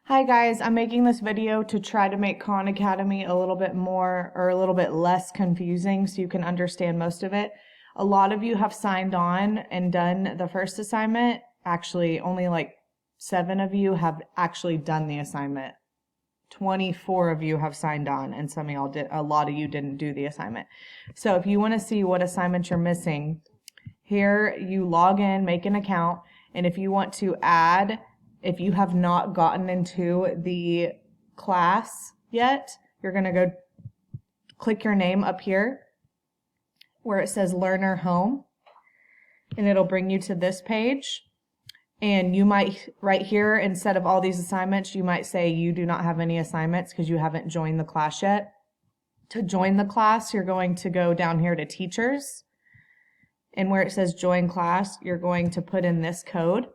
Hi guys, I'm making this video to try to make Khan Academy a little bit more or a little bit less confusing so you can understand most of it. A lot of you have signed on and done the first assignment. Actually, only like 7 of you have actually done the assignment. 24 of you have signed on and some of y'all did, a lot of you didn't do the assignment. So if you want to see what assignment you're missing, here you log in, make an account, and if you want to add, if you have not gotten into the class yet, you're going to go click your name up here where it says Learner Home, and it'll bring you to this page. And you might, right here, instead of all these assignments, you might say you do not have any assignments because you haven't joined the class yet. To join the class, you're going to go down here to Teachers. And where it says Join Class, you're going to put in this code,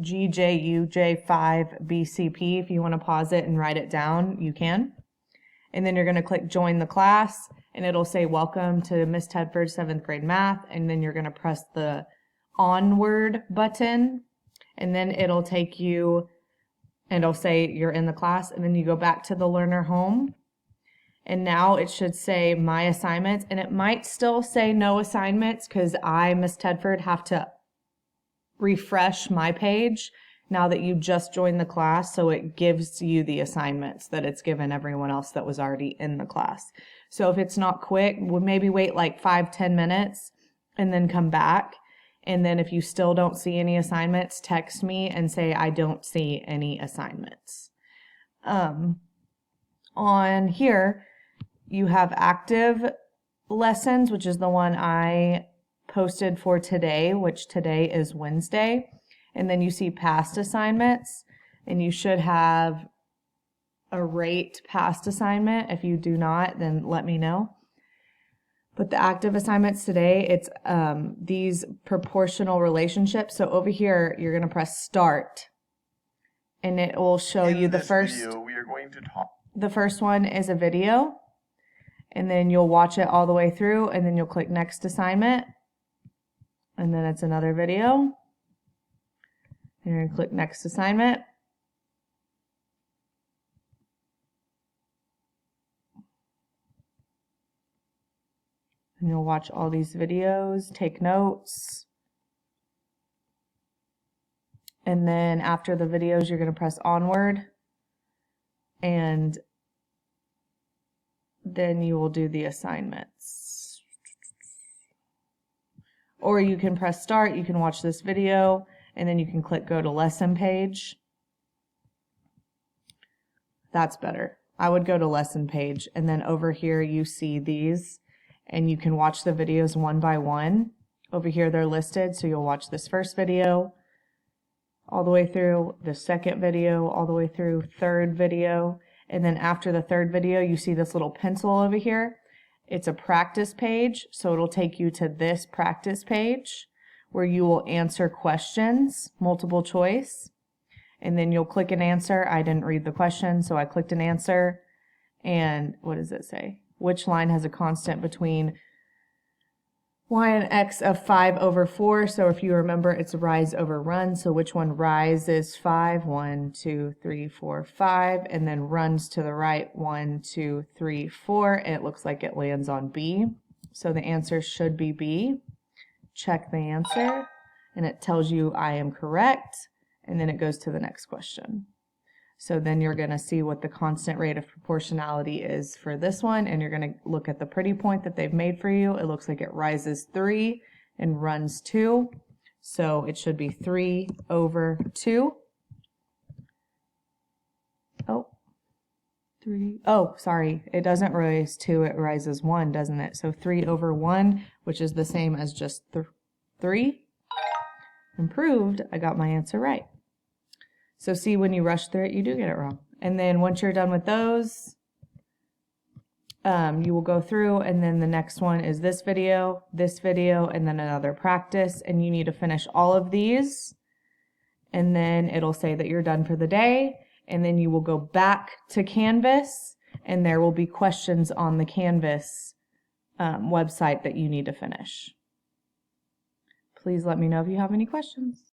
GJUJ5BCP. If you want to pause it and write it down, you can. And then you're going to click Join the Class, and it'll say Welcome to Miss Tedford 7th grade math. And then you're going to press the Onward button, and then it'll take you, and it'll say you're in the class, and then you go back to the Learner Home. And now it should say My Assignments, and it might still say No Assignments because I, Miss Tedford, have to refresh my page now that you just joined the class, so it gives you the assignments that it's given everyone else that was already in the class. So if it's not quick, we'll maybe wait like 5-10 minutes and then come back. And then if you still don't see any assignments, text me and say I don't see any assignments. On here, you have active lessons, which is the one I posted for today, which today is Wednesday. And then you see past assignments, and you should have a rate past assignment. If you do not, then let me know. But the active assignments today, it's these proportional relationships. So over here, you're going to press Start, and it will show you the first. Video, we are going to talk. The first one is a video, and then you'll watch it all the way through, and then you'll click Next Assignment, and then it's another video. And you're going to click Next Assignment. And you'll watch all these videos, take notes. And then after the videos, you're going to press Onward. And then you will do the assignments. Or you can press Start, you can watch this video, and then you can click Go to Lesson Page. That's better. I would go to Lesson Page, and then over here you see these. And you can watch the videos one by one. Over here they're listed, so you'll watch this first video all the way through, the second video all the way through, third video, and then after the third video you see this little pencil over here. It's a practice page, so it'll take you to this practice page where you will answer questions, multiple choice, and then you'll click an answer. I didn't read the question, so I clicked an answer, and what does it say? Which line has a constant between y and x of 5/4? So if you remember, it's rise over run. So which one rises 5? 1, 2, 3, 4, 5, and then runs to the right 1, 2, 3, 4. And it looks like it lands on B. So the answer should be B. Check the answer, and it tells you I am correct. And then it goes to the next question. So then you're going to see what the constant rate of proportionality is for this one, and you're going to look at the pretty point that they've made for you. It looks like it rises 3 and runs 2. So it should be 3/2. Oh, sorry. It doesn't rise 2, it rises 1, doesn't it? So 3/1, which is the same as just 3. Improved. I got my answer right. So see, when you rush through it, you do get it wrong. And then once you're done with those, you will go through, and then the next one is this video, and then another practice. And you need to finish all of these. And then it'll say that you're done for the day. And then you will go back to Canvas, and there will be questions on the Canvas website that you need to finish. Please let me know if you have any questions.